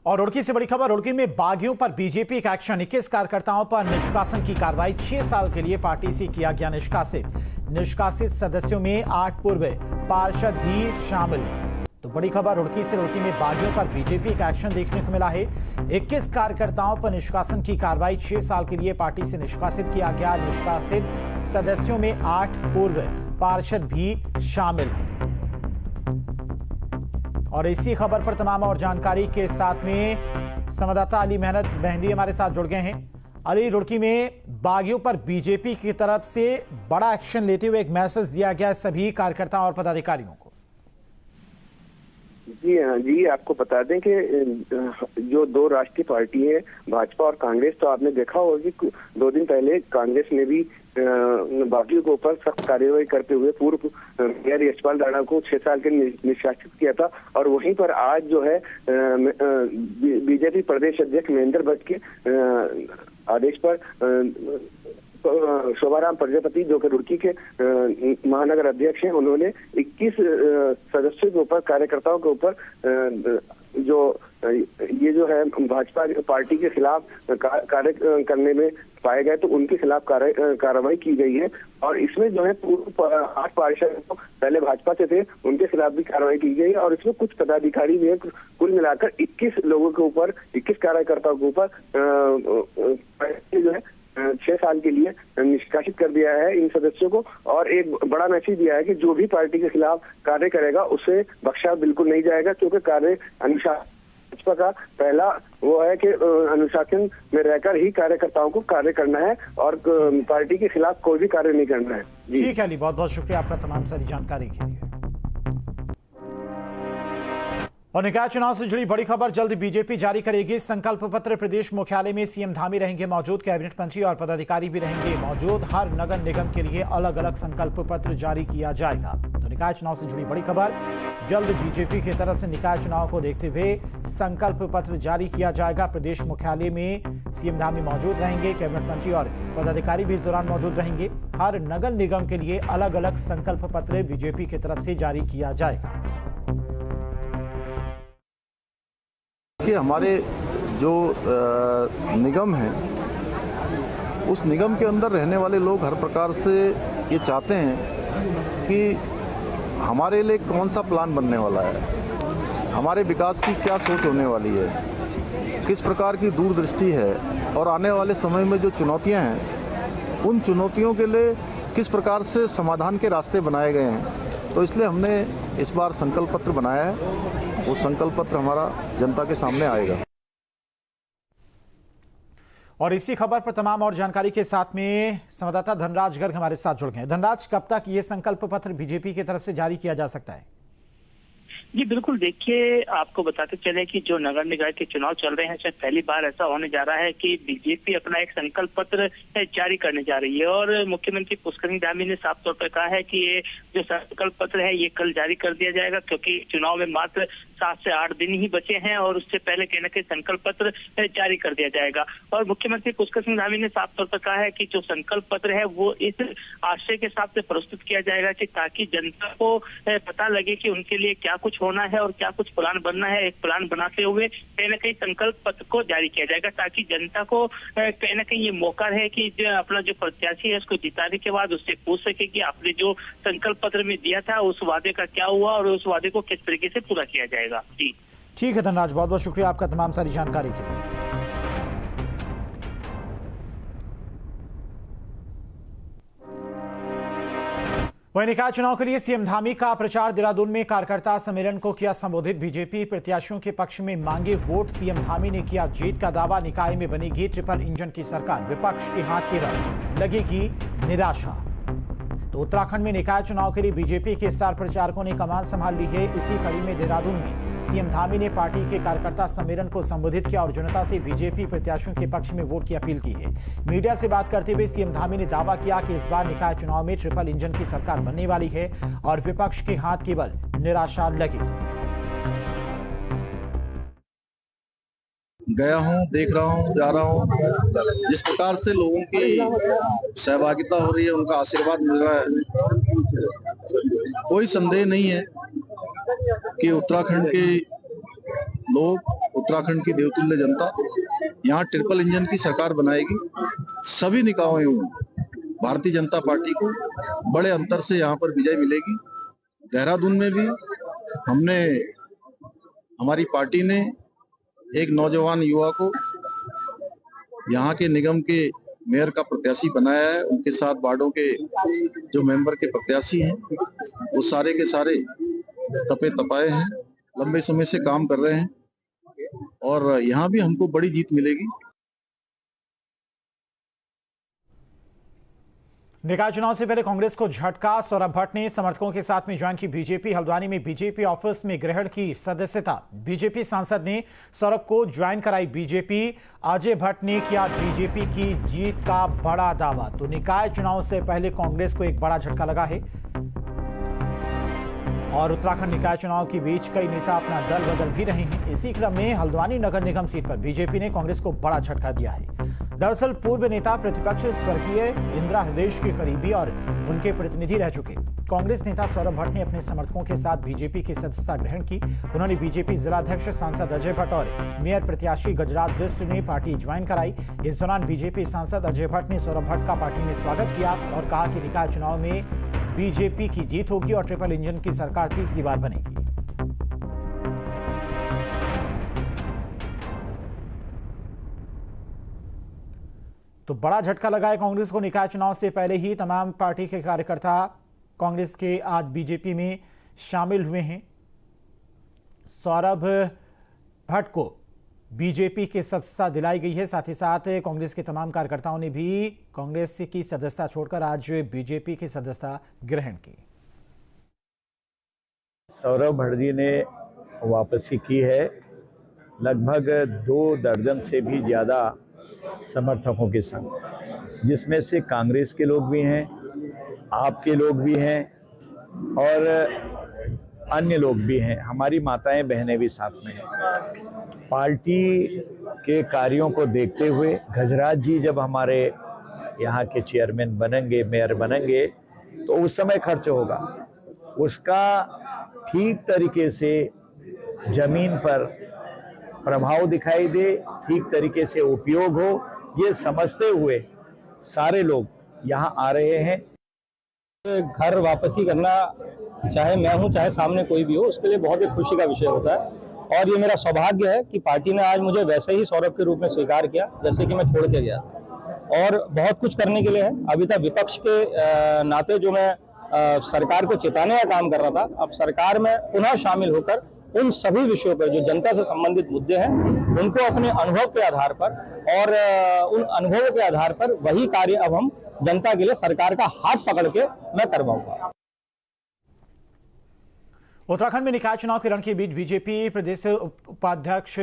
और रुड़की से बड़ी खबर। रुड़की में बागियों पर बीजेपी का एक्शन। 21 कार्यकर्ताओं पर निष्कासन की कार्रवाई। 6 साल के लिए पार्टी से किया गया निष्कासित। निष्कासित सदस्यों में 8 पूर्व पार्षद भी शामिल हैं। तो बड़ी खबर रुड़की से। रुड़की में बागियों पर बीजेपी का एक्शन देखने को मिला है। 21 कार्यकर्ताओं पर निष्कासन की कार्रवाई। 6 साल के लिए पार्टी से निष्कासित किया गया। निष्कासित सदस्यों में 8 पूर्व पार्षद भी शामिल हैं। और इसी खबर पर तमाम और जानकारी के साथ में संवाददाता अली मेहंदी हमारे साथ जुड़ गए हैं। अली, रुड़की में बागियों पर बीजेपी की तरफ से बड़ा एक्शन लेते हुए एक मैसेज दिया गया सभी कार्यकर्ताओं और पदाधिकारियों को। जी हाँ जी, आपको बता दें कि जो दो राष्ट्रीय पार्टी है भाजपा और कांग्रेस, तो आपने देखा होगा कि 2 दिन पहले कांग्रेस ने भी बागियों के ऊपर सख्त कार्यवाही करते हुए पूर्व मेयर यशपाल राणा को 6 साल के निष्कासित किया था। और वहीं पर आज जो है बीजेपी प्रदेश अध्यक्ष महेंद्र भट्ट के आदेश पर शोभाराम प्रजापति, जो कि रुड़की के महानगर अध्यक्ष हैं, उन्होंने 21 सदस्यों के ऊपर, कार्यकर्ताओं के ऊपर जो ये जो है भाजपा पार्टी के खिलाफ कार्य करने में पाए गए, तो उनके खिलाफ कार्रवाई की गई है। और इसमें जो है पूर्व 8 पार्षद पहले भाजपा से थे, उनके खिलाफ भी कार्रवाई की गई है। और इसमें कुछ पदाधिकारी भी है। कुल मिलाकर 21 लोगों के ऊपर, 21 कार्यकर्ताओं के ऊपर जो है 6 साल के लिए निष्कासित कर दिया है इन सदस्यों को। और एक बड़ा मैसेज दिया है कि जो भी पार्टी के खिलाफ कार्य करेगा उसे बख्शा बिल्कुल नहीं जाएगा, क्योंकि कार्य अनुशासन भाजपा का पहला वो है कि अनुशासन में रहकर ही कार्यकर्ताओं को कार्य करना है और पार्टी के खिलाफ कोई भी कार्य नहीं करना है। ठीक है अली, बहुत बहुत शुक्रिया आपका तमाम सारी जानकारी के लिए। और निकाय चुनाव से जुड़ी बड़ी खबर। जल्द बीजेपी जारी करेगी संकल्प पत्र। प्रदेश मुख्यालय में सीएम धामी रहेंगे मौजूद। कैबिनेट मंत्री और पदाधिकारी भी रहेंगे मौजूद। हर नगर निगम के लिए अलग अलग संकल्प पत्र जारी किया जाएगा। तो निकाय चुनाव से जुड़ी बड़ी खबर। जल्द बीजेपी की तरफ से निकाय चुनाव को देखते हुए संकल्प पत्र जारी किया जाएगा। प्रदेश मुख्यालय में सीएम धामी मौजूद रहेंगे। कैबिनेट मंत्री और पदाधिकारी भी इस दौरान मौजूद रहेंगे। हर नगर निगम के लिए अलग अलग संकल्प पत्र बीजेपी की तरफ से जारी किया जाएगा। कि हमारे जो निगम है, उस निगम के अंदर रहने वाले लोग हर प्रकार से ये चाहते हैं कि हमारे लिए कौन सा प्लान बनने वाला है, हमारे विकास की क्या सोच होने वाली है, किस प्रकार की दूरदृष्टि है, और आने वाले समय में जो चुनौतियां हैं उन चुनौतियों के लिए किस प्रकार से समाधान के रास्ते बनाए गए हैं। तो इसलिए हमने इस बार संकल्प पत्र बनाया है। वो संकल्प पत्र हमारा जनता के सामने आएगा। और इसी खबर पर तमाम और जानकारी के साथ में संवाददाता धनराज गर्ग हमारे साथ जुड़ गए। धनराज, कब तक ये संकल्प पत्र बीजेपी की तरफ से जारी किया जा सकता है? जी बिल्कुल, देखिए आपको बताते चले कि जो नगर निकाय के चुनाव चल रहे हैं, शायद पहली बार ऐसा होने जा रहा है कि बीजेपी अपना एक संकल्प पत्र जारी करने जा रही है। और मुख्यमंत्री पुष्कर सिंह धामी ने साफ तौर पर कहा है कि ये जो संकल्प पत्र है ये कल जारी कर दिया जाएगा, क्योंकि चुनाव में मात्र 7 से 8 दिन ही बचे हैं और उससे पहले कहीं ना कहीं संकल्प पत्र जारी कर दिया जाएगा। और मुख्यमंत्री पुष्कर सिंह धामी ने साफ तौर पर कहा है कि जो संकल्प पत्र है वो इस आशय के साथ प्रस्तुत किया जाएगा कि ताकि जनता को पता लगे कि उनके लिए क्या कुछ होना है और क्या कुछ प्लान बनना है। एक प्लान बनाते हुए कहीं ना कहीं संकल्प पत्र को जारी किया जाएगा, ताकि जनता को कहीं ना कहीं ये मौका है कि अपना जो प्रत्याशी है उसको जिताने के बाद उससे पूछ सके कि आपने जो संकल्प पत्र में दिया था उस वादे का क्या हुआ और उस वादे को किस तरीके से पूरा किया जाएगा। जी ठीक है धनराज, बहुत बहुत शुक्रिया आपका तमाम सारी जानकारी के लिए। वहीं निकाय चुनाव के लिए सीएम धामी का प्रचार। देहरादून में कार्यकर्ता सम्मेलन को किया संबोधित। बीजेपी प्रत्याशियों के पक्ष में मांगे वोट। सीएम धामी ने किया जीत का दावा। निकाय में बनेगी ट्रिपल इंजन की सरकार। विपक्ष के हाथ केवल लगेगी निराशा। तो उत्तराखंड में निकाय चुनाव के लिए बीजेपी के स्टार प्रचारकों ने कमान संभाल ली है। इसी कड़ी में देहरादून में सीएम धामी ने पार्टी के कार्यकर्ता सम्मेलन को संबोधित किया और जनता से बीजेपी प्रत्याशियों के पक्ष में वोट की अपील की है। मीडिया से बात करते हुए सीएम धामी ने दावा किया कि इस बार निकाय चुनाव में ट्रिपल इंजन की सरकार बनने वाली है और विपक्ष के हाथ केवल निराशा लगेगी। गया हूँ, देख रहा हूँ, जा रहा हूँ, जिस प्रकार से लोगों की सहभागिता हो रही है, उनका आशीर्वाद मिल रहा है, कोई संदेह नहीं है कि उत्तराखंड के लोग, उत्तराखंड की देवतुल्य जनता यहाँ ट्रिपल इंजन की सरकार बनाएगी। सभी निकायों में भारतीय जनता पार्टी को बड़े अंतर से यहाँ पर विजय मिलेगी। देहरादून में भी हमारी पार्टी ने एक नौजवान युवा को यहाँ के निगम के मेयर का प्रत्याशी बनाया है। उनके साथ वार्डों के जो मेंबर के प्रत्याशी हैं वो सारे के सारे तपे तपाए हैं, लंबे समय से काम कर रहे हैं और यहाँ भी हमको बड़ी जीत मिलेगी। निकाय चुनाव से पहले कांग्रेस को झटका। सौरभ भट्ट ने समर्थकों के साथ में ज्वाइन की बीजेपी। हल्द्वानी में बीजेपी ऑफिस में ग्रहण की सदस्यता। बीजेपी सांसद ने सौरभ को ज्वाइन कराई बीजेपी। अजय भट्ट ने किया बीजेपी की जीत का बड़ा दावा। तो निकाय चुनाव से पहले कांग्रेस को एक बड़ा झटका लगा है और उत्तराखंड निकाय चुनाव के बीच कई नेता अपना दल बदल भी रहे हैं। इसी क्रम में हल्द्वानी नगर निगम सीट पर बीजेपी ने कांग्रेस को बड़ा झटका दिया है। दरअसल पूर्व नेता प्रतिपक्ष स्वर्गीय इंदिरा हृदय के करीबी और उनके प्रतिनिधि रह चुके कांग्रेस नेता सौरभ भट्ट ने अपने समर्थकों के साथ बीजेपी की सदस्यता ग्रहण की। उन्होंने बीजेपी जिलाध्यक्ष सांसद अजय भट्ट और मेयर प्रत्याशी गजराज बिष्ट ने पार्टी ज्वाइन कराई। इस दौरान बीजेपी सांसद अजय भट्ट ने सौरभ भट्ट का पार्टी में स्वागत किया और कहा कि निकाय चुनाव में बीजेपी की जीत होगी और ट्रिपल इंजन की सरकार तीसरी बार बनेगी। तो बड़ा झटका लगा है कांग्रेस को। निकाय चुनाव से पहले ही तमाम पार्टी के कार्यकर्ता कांग्रेस के आज बीजेपी में शामिल हुए हैं। सौरभ भट्ट को बीजेपी की सदस्यता दिलाई गई है। साथ ही साथ कांग्रेस के तमाम कार्यकर्ताओं ने भी कांग्रेस की सदस्यता छोड़कर आज बीजेपी की सदस्यता ग्रहण की। सौरभ भट्ट जी ने वापसी की है। लगभग 2 दर्जन से भी ज़्यादा समर्थकों के संग, जिसमें से कांग्रेस के लोग भी हैं, आपके लोग भी हैं और अन्य लोग भी हैं। हमारी माताएं बहनें भी साथ में हैं। पार्टी के कार्यों को देखते हुए गजराज जी जब हमारे यहाँ के चेयरमैन बनेंगे, मेयर बनेंगे, तो उस समय खर्च होगा, उसका ठीक तरीके से जमीन पर प्रभाव दिखाई दे, ठीक तरीके से उपयोग हो, ये समझते हुए सारे लोग यहाँ आ रहे हैं। घर वापसी करना, चाहे मैं हूँ चाहे सामने कोई भी हो, उसके लिए बहुत ही खुशी का विषय होता है और ये मेरा सौभाग्य है कि पार्टी ने आज मुझे वैसे ही सौरभ के रूप में स्वीकार किया जैसे कि मैं छोड़ के गया और बहुत कुछ करने के लिए है। अभी तक विपक्ष के नाते जो मैं सरकार को चिताने का काम कर रहा था, अब सरकार में पुनः शामिल होकर उन सभी विषयों पर जो जनता से संबंधित मुद्दे हैं उनको अपने अनुभव के आधार पर और उन अनुभवों के आधार पर वही कार्य अब हम जनता के लिए सरकार का हाथ पकड़ के मैं करवाऊंगा। उत्तराखंड में निकाय चुनाव के रण के बीच बीजेपी प्रदेश उपाध्यक्ष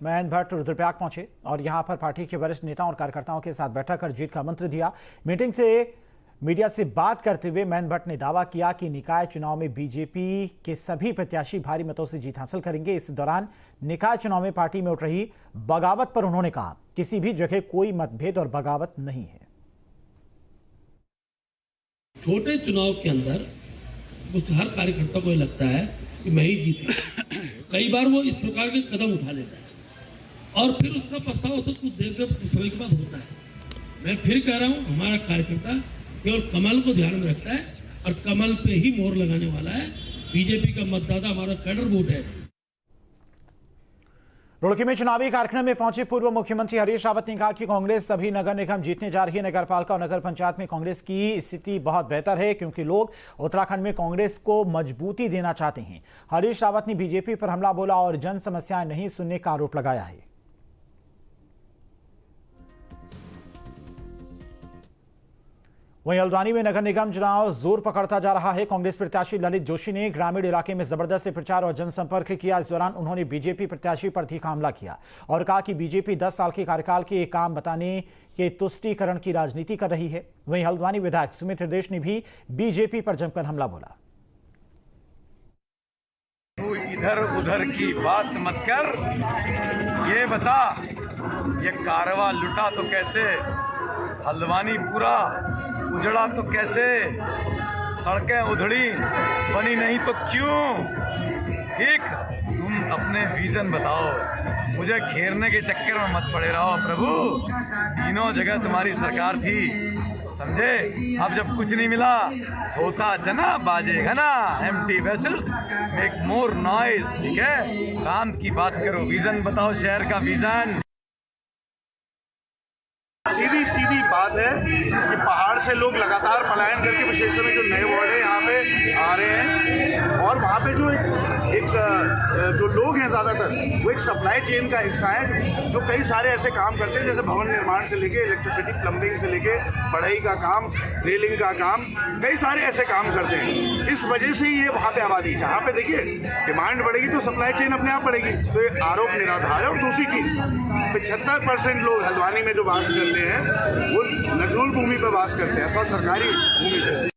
महेंद्र भट्ट रुद्रप्रयाग पहुंचे और यहां पर पार्टी के वरिष्ठ नेताओं और कार्यकर्ताओं के साथ बैठक कर जीत का मंत्र दिया। मीटिंग से मीडिया से बात करते हुए महेंद्र भट्ट ने दावा किया कि निकाय चुनाव में बीजेपी के सभी प्रत्याशी भारी मतों से जीत हासिल करेंगे। इस दौरान निकाय चुनाव में पार्टी में उठ रही बगावत पर उन्होंने कहा, किसी भी जगह कोई मतभेद और बगावत नहीं है। छोटे चुनाव के अंदर उस हर कार्यकर्ता को लगता है कि मैं ही जीत। कई बार वो इस प्रकार के कदम उठा लेता है और फिर उसका पछतावा उसे कुछ देर के समय के बाद होता है। मैं फिर कह रहा हूँ, हमारा कार्यकर्ता केवल कमल को ध्यान में रखता है और कमल पे ही मोहर लगाने वाला है। बीजेपी का मतदाता हमारा कैडर वोट है। रुड़की में चुनावी कार्यक्रम में पहुंचे पूर्व मुख्यमंत्री हरीश रावत ने कहा कि कांग्रेस सभी नगर निगम जीतने जा रही है। नगरपालिका और नगर पंचायत में कांग्रेस की स्थिति बहुत बेहतर है क्योंकि लोग उत्तराखंड में कांग्रेस को मजबूती देना चाहते हैं। हरीश रावत ने बीजेपी पर हमला बोला और जन समस्याएं नहीं सुनने का आरोप लगाया है। वहीं हल्द्वानी में नगर निगम चुनाव जोर पकड़ता जा रहा है। कांग्रेस प्रत्याशी ललित जोशी ने ग्रामीण इलाके में जबरदस्त प्रचार और जनसंपर्क किया। इस दौरान उन्होंने बीजेपी प्रत्याशी पर तीखा हमला किया और कहा कि बीजेपी 10 साल के कार्यकाल के काम बताने के तुष्टीकरण की राजनीति कर रही है। वहीं हल्द्वानी विधायक सुमित हृदय ने भी बीजेपी पर जमकर हमला बोला। तू इधर उधर की बात मत कर, ये बता ये कारवां लुटा तो कैसे, हल्द्वानी पूरा उजड़ा तो कैसे, सड़कें उधड़ी बनी नहीं तो क्यों, ठीक, तुम अपने विजन बताओ, मुझे घेरने के चक्कर में मत पड़े रहो प्रभु। तीनों जगह तुम्हारी सरकार थी, समझे? अब जब कुछ नहीं मिला, होता चना बाजेगा ना, empty vessels make more noise. ठीक है, काम की बात करो, विजन बताओ, शहर का विजन। सीधी सीधी बात है कि पहाड़ से लोग लगातार पलायन करके विशेषकर में जो नए वार्ड है यहाँ पे आ रहे हैं, और वहाँ पे जो एक जो लोग हैं ज़्यादातर वो एक सप्लाई चेन का हिस्सा है, जो कई सारे ऐसे काम करते हैं, जैसे भवन निर्माण से लेके इलेक्ट्रिसिटी प्लम्बिंग से लेके बढ़ई का काम, रेलिंग का काम, कई सारे ऐसे काम करते हैं। इस वजह से ये वहाँ पे आबादी, जहाँ पे देखिए डिमांड बढ़ेगी तो सप्लाई चेन अपने आप बढ़ेगी, तो ये आरोप निराधार है। और दूसरी चीज़, 75% लोग हल्द्वानी में जो वास करते हैं वो नजूल भूमि पर वास करते हैं अथवा सरकारी भूमि पर।